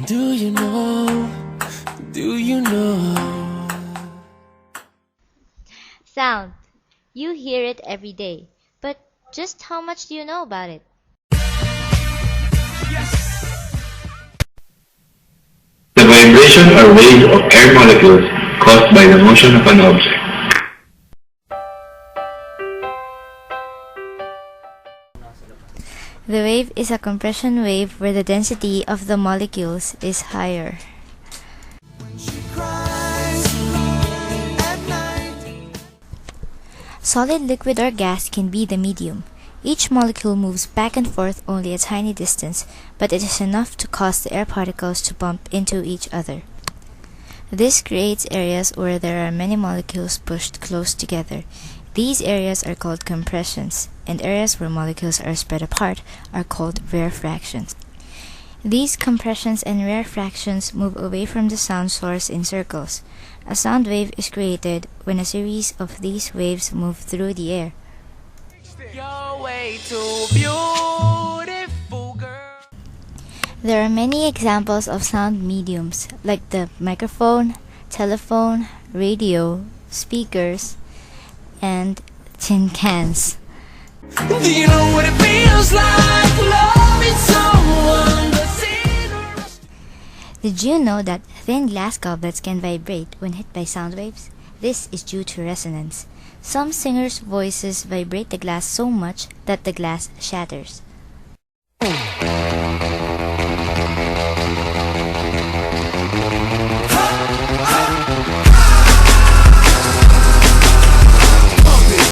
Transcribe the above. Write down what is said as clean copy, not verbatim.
Do you know? Do you know? Sound. You hear it every day. But just how much do you know about it? The vibration or wave of air molecules caused by the motion of an object. The wave is a compression wave where the density of the molecules is higher. Solid, liquid, or gas can be the medium. Each molecule moves back and forth only a tiny distance, but it is enough to cause the air particles to bump into each other. This creates areas where there are many molecules pushed close together. These areas are called compressions, and areas where molecules are spread apart are called rarefactions. These compressions and rarefactions move away from the sound source in circles. A sound wave is created when a series of these waves move through the air. You're way too beautiful, girl. There are many examples of sound mediums, like the microphone, telephone, radio, speakers, and tin cans. Do you know what it feels like? Loving someone that's in a rush. Did you know that thin glass goblets can vibrate when hit by sound waves? This is due to resonance. Some singers' voices vibrate the glass so much that the glass shatters.